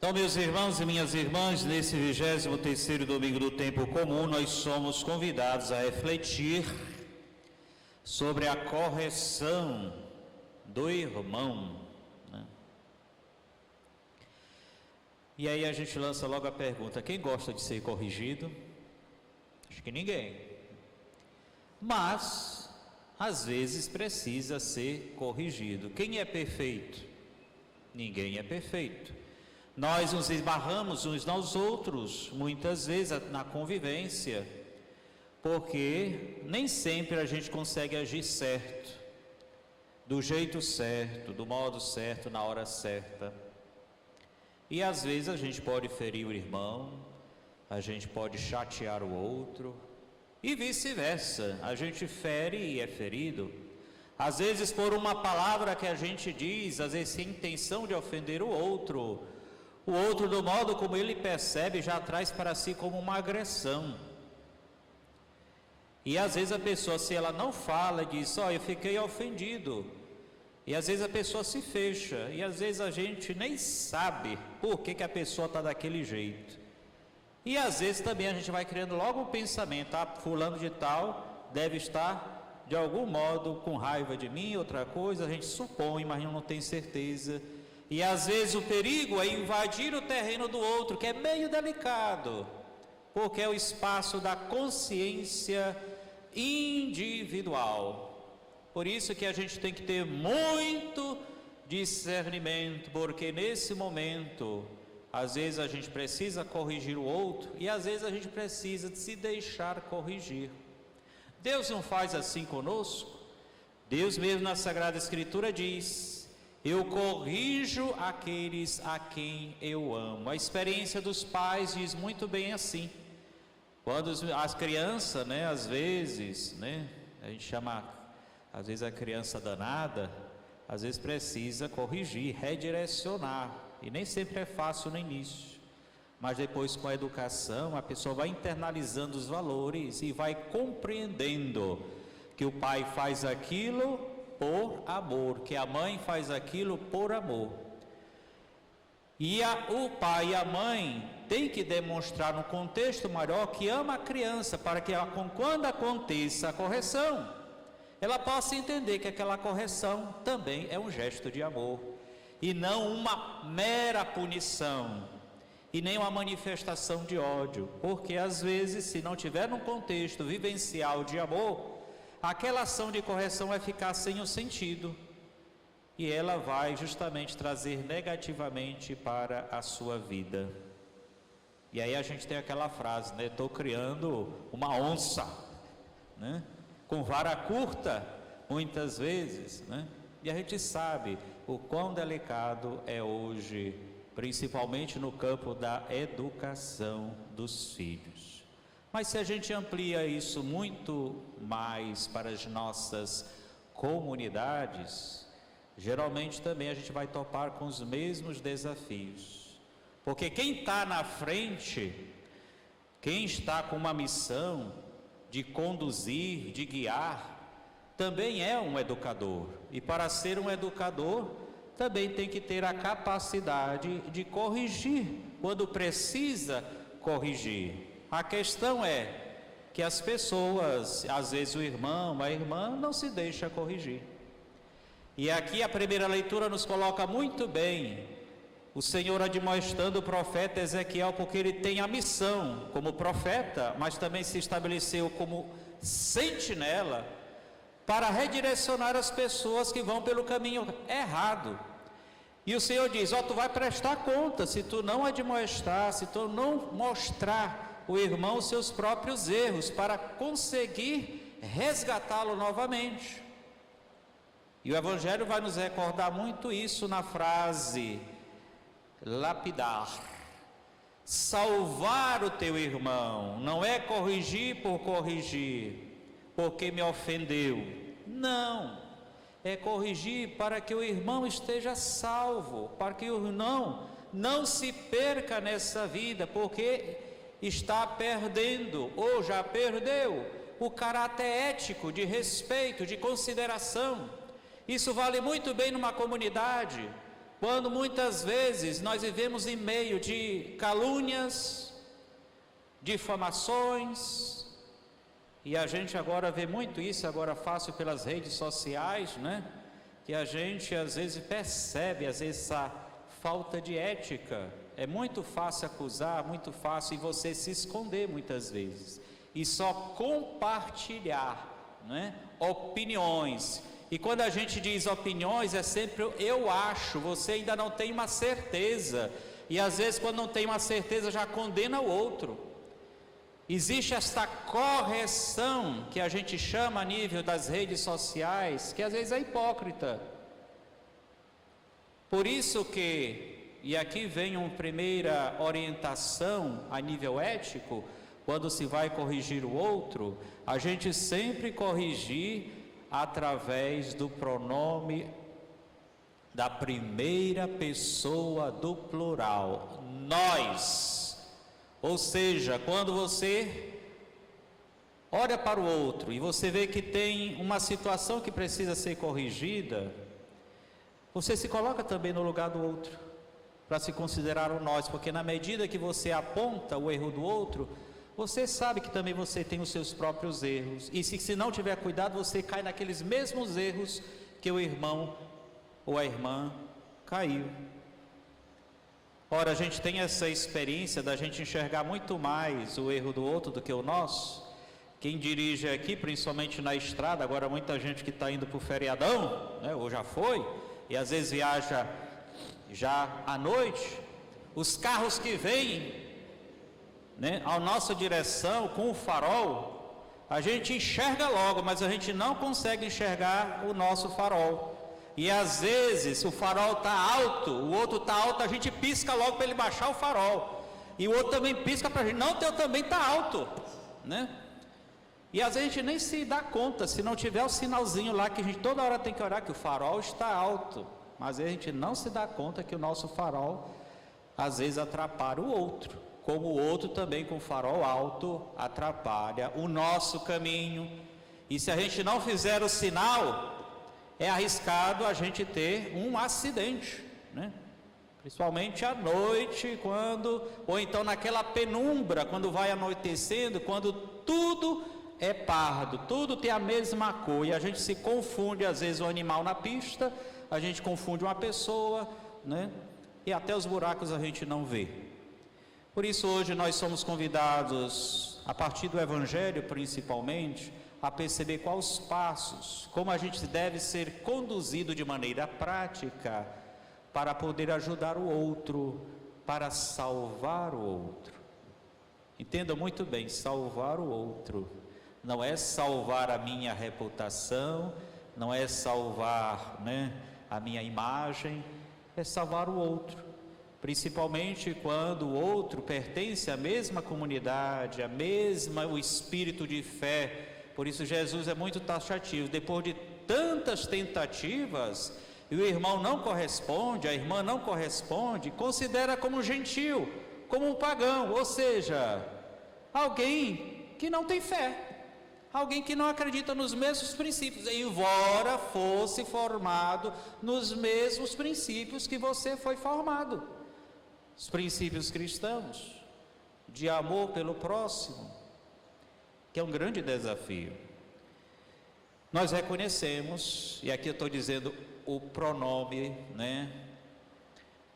Então, meus irmãos e minhas irmãs, nesse 23º domingo do tempo comum, nós somos convidados a refletir sobre a correção do irmão, né? E aí a gente lança logo a pergunta: quem gosta de ser corrigido? Acho que ninguém. Mas, às vezes, precisa ser corrigido. Quem é perfeito? Ninguém é perfeito. Nós nos esbarramos uns nos outros, muitas vezes na convivência, porque nem sempre a gente consegue agir certo, do jeito certo, do modo certo, na hora certa. E às vezes a gente pode ferir o irmão, a gente pode chatear o outro, e vice-versa, a gente fere e é ferido. Às vezes por uma palavra que a gente diz, às vezes sem intenção de ofender o outro, do modo como ele percebe, já traz para si como uma agressão. E às vezes a pessoa, se ela não fala, diz: eu fiquei ofendido. E às vezes a pessoa se fecha, e às vezes a gente nem sabe por que a pessoa está daquele jeito. E às vezes também a gente vai criando logo um pensamento: fulano de tal deve estar de algum modo com raiva de mim, outra coisa, a gente supõe, mas não tem certeza. E às vezes o perigo é invadir o terreno do outro, que é meio delicado, porque é o espaço da consciência individual. Por isso que a gente tem que ter muito discernimento, porque nesse momento, às vezes a gente precisa corrigir o outro, e às vezes a gente precisa de se deixar corrigir. Deus não faz assim conosco? Deus mesmo na Sagrada Escritura diz: eu corrijo aqueles a quem eu amo. A experiência dos pais diz muito bem assim. Quando as crianças, às vezes, a gente chama, às vezes a criança danada, às vezes precisa corrigir, redirecionar. E nem sempre é fácil no início. Mas depois, com a educação, a pessoa vai internalizando os valores e vai compreendendo que o pai faz aquilo por amor, que a mãe faz aquilo por amor. E o pai e a mãe têm que demonstrar no contexto maior que ama a criança, para que quando aconteça a correção, ela possa entender que aquela correção também é um gesto de amor, e não uma mera punição, e nem uma manifestação de ódio, porque às vezes, se não tiver num contexto vivencial de amor, aquela ação de correção vai ficar sem o sentido, e ela vai justamente trazer negativamente para a sua vida. E aí a gente tem aquela frase, estou criando uma onça, com vara curta, muitas vezes, e a gente sabe o quão delicado é hoje, principalmente no campo da educação dos filhos. Mas se a gente amplia isso muito mais para as nossas comunidades, geralmente também a gente vai topar com os mesmos desafios. Porque quem está na frente, quem está com uma missão de conduzir, de guiar, também é um educador. E para ser um educador, também tem que ter a capacidade de corrigir, quando precisa corrigir. A questão é que as pessoas, às vezes o irmão, a irmã, não se deixa corrigir. E aqui a primeira leitura nos coloca muito bem o Senhor admoestando o profeta Ezequiel, porque ele tem a missão como profeta, mas também se estabeleceu como sentinela para redirecionar as pessoas que vão pelo caminho errado. E o Senhor diz: tu vai prestar conta se tu não admoestar, se tu não mostrar o irmão seus próprios erros, para conseguir resgatá-lo novamente. E o Evangelho vai nos recordar muito isso na frase lapidar: salvar o teu irmão, não é corrigir por corrigir, porque me ofendeu, não, é corrigir para que o irmão esteja salvo, para que o irmão não se perca nessa vida, porque está perdendo, ou já perdeu, o caráter ético, de respeito, de consideração. Isso vale muito bem numa comunidade, Quando muitas vezes nós vivemos em meio de calúnias, difamações, e a gente agora vê muito isso, agora fácil pelas redes sociais, né? Que a gente às vezes percebe, às vezes, essa falta de ética. É muito fácil acusar, muito fácil, e você se esconder muitas vezes, e só compartilhar, né? Opiniões. E quando a gente diz opiniões, é sempre eu acho, você ainda não tem uma certeza, e às vezes quando não tem uma certeza já condena o outro. Existe esta correção que a gente chama a nível das redes sociais, que às vezes é hipócrita. Por isso que, e aqui vem uma primeira orientação a nível ético, quando se vai corrigir o outro, a gente sempre corrigir através do pronome da primeira pessoa do plural, nós. Ou seja, quando você olha para o outro e você vê que tem uma situação que precisa ser corrigida, você se coloca também no lugar do outro, para se considerar o nós, porque na medida que você aponta o erro do outro, você sabe que também você tem os seus próprios erros, e se não tiver cuidado, você cai naqueles mesmos erros que o irmão ou a irmã caiu. Ora, a gente tem essa experiência da gente enxergar muito mais o erro do outro do que o nosso. Quem dirige aqui, principalmente na estrada, agora muita gente que está indo para o feriadão, né, ou já foi, e às vezes viaja já à noite, os carros que vêm, né, a nossa direção com o farol, a gente enxerga logo, mas a gente não consegue enxergar o nosso farol. E às vezes o farol está alto, o outro está alto, a gente pisca logo para ele baixar o farol, e o outro também pisca para a gente, não, o teu também está alto, né? E às vezes a gente nem se dá conta, se não tiver o sinalzinho lá, que a gente toda hora tem que olhar que o farol está alto, mas a gente não se dá conta que o nosso farol às vezes atrapalha o outro, como o outro também com o farol alto atrapalha o nosso caminho. E se a gente não fizer o sinal, é arriscado a gente ter um acidente, né? Principalmente à noite, ou então naquela penumbra, quando vai anoitecendo, quando tudo é pardo, tudo tem a mesma cor, e a gente se confunde, às vezes, o animal na pista, a gente confunde uma pessoa, né? E até os buracos a gente não vê. Por isso hoje nós somos convidados, a partir do Evangelho principalmente, a perceber quais os passos, como a gente deve ser conduzido de maneira prática, para poder ajudar o outro, para salvar o outro. Entenda muito bem, salvar o outro, não é salvar a minha reputação, não é salvar, né, a minha imagem, é salvar o outro. Principalmente quando o outro pertence à mesma comunidade, o espírito de fé. Por isso Jesus é muito taxativo, depois de tantas tentativas, e o irmão não corresponde, a irmã não corresponde, considera como um gentil, como um pagão, ou seja, alguém que não tem fé, alguém que não acredita nos mesmos princípios, embora fosse formado nos mesmos princípios que você foi formado, os princípios cristãos, de amor pelo próximo, que é um grande desafio. Nós reconhecemos, e aqui eu estou dizendo o pronome, né?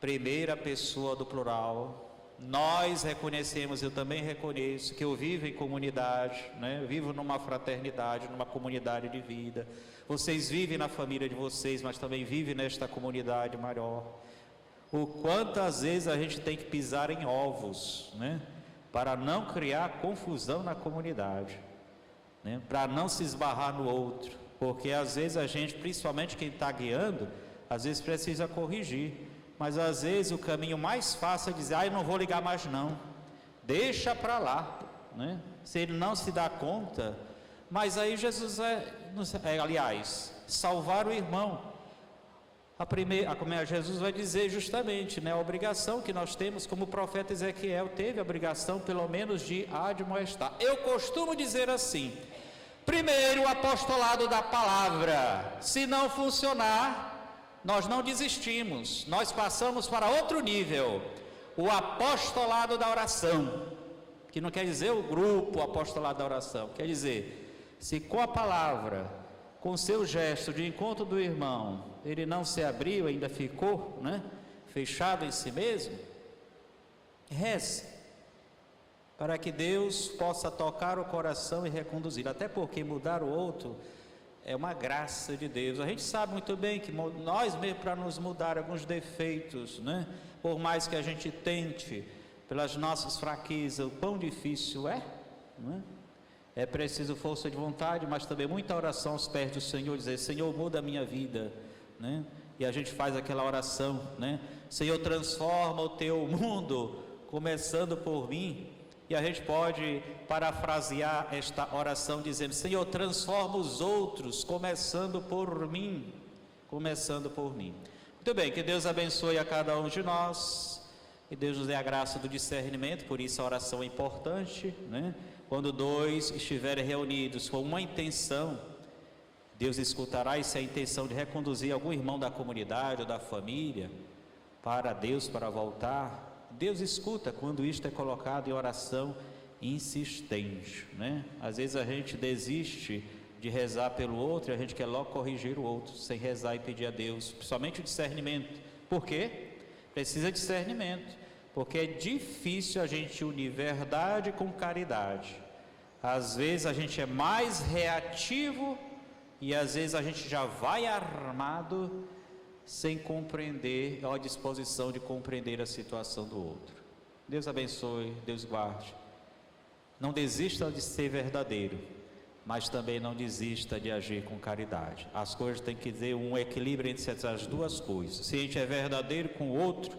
Primeira pessoa do plural. Nós reconhecemos, eu também reconheço que eu vivo em comunidade, né? Eu vivo numa fraternidade, numa comunidade de vida. Vocês vivem na família de vocês, mas também vivem nesta comunidade maior. O quantas vezes a gente tem que pisar em ovos, né? Para não criar confusão na comunidade, né? Para não se esbarrar no outro, porque às vezes a gente, principalmente quem está guiando, às vezes precisa corrigir, mas às vezes o caminho mais fácil é dizer, eu não vou ligar mais não, deixa para lá, né? Se ele não se dá conta, mas aí Jesus aliás, salvar o irmão. Jesus vai dizer justamente, né, a obrigação que nós temos, como o profeta Ezequiel teve a obrigação, pelo menos, de admoestar. Eu costumo dizer assim: primeiro o apostolado da palavra, se não funcionar, nós não desistimos, nós passamos para outro nível, o apostolado da oração, que não quer dizer o grupo, o apostolado da oração, quer dizer, se com a palavra, com o seu gesto de encontro do irmão, ele não se abriu, ainda ficou, né, fechado em si mesmo, reze, para que Deus possa tocar o coração e reconduzir, até porque mudar o outro é uma graça de Deus. A gente sabe muito bem que nós mesmo, para nos mudar alguns defeitos, né, por mais que a gente tente, pelas nossas fraquezas, o quão difícil é, né? É preciso força de vontade, mas também muita oração aos pés do Senhor, dizer, Senhor, muda a minha vida, né? E a gente faz aquela oração, né? Senhor, transforma o teu mundo, começando por mim. E a gente pode parafrasear esta oração dizendo, Senhor, transforma os outros, começando por mim, começando por mim. Muito bem, que Deus abençoe a cada um de nós, e Deus nos dê a graça do discernimento, por isso a oração é importante, né? Quando dois estiverem reunidos com uma intenção, Deus escutará, e se é a intenção de reconduzir algum irmão da comunidade ou da família para Deus, para voltar, Deus escuta quando isto é colocado em oração insistente, né? Às vezes a gente desiste de rezar pelo outro e a gente quer logo corrigir o outro, sem rezar e pedir a Deus, principalmente o discernimento. Por quê? Precisa de discernimento, porque é difícil a gente unir verdade com caridade. Às vezes a gente é mais reativo e às vezes a gente já vai armado sem compreender, ou à disposição de compreender a situação do outro. Deus abençoe, Deus guarde. Não desista de ser verdadeiro, mas também não desista de agir com caridade. As coisas têm que ter um equilíbrio entre essas duas coisas. Se a gente é verdadeiro com o outro,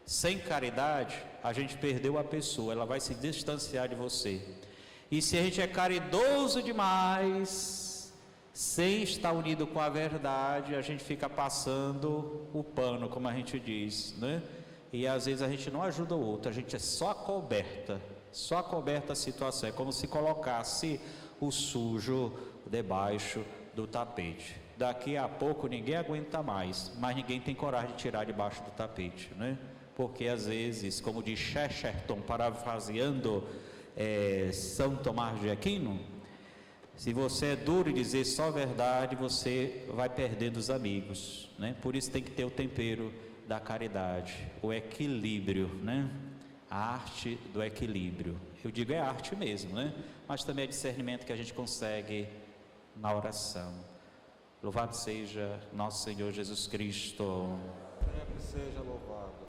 sem caridade, a gente perdeu a pessoa, ela vai se distanciar de você. E se a gente é caridoso demais, sem estar unido com a verdade, a gente fica passando o pano, como a gente diz, né? E às vezes a gente não ajuda o outro, a gente é só coberta a situação, é como se colocasse o sujo debaixo do tapete. Daqui a pouco ninguém aguenta mais, mas ninguém tem coragem de tirar debaixo do tapete, né? Porque às vezes, como diz Chesterton, parafraseando São Tomás de Aquino, se você é duro e dizer só a verdade, você vai perdendo os amigos, né? Por isso tem que ter o tempero da caridade, o equilíbrio, né? A arte do equilíbrio. Eu digo é arte mesmo, né? Mas também é discernimento que a gente consegue na oração. Louvado seja nosso Senhor Jesus Cristo. Sempre seja louvado.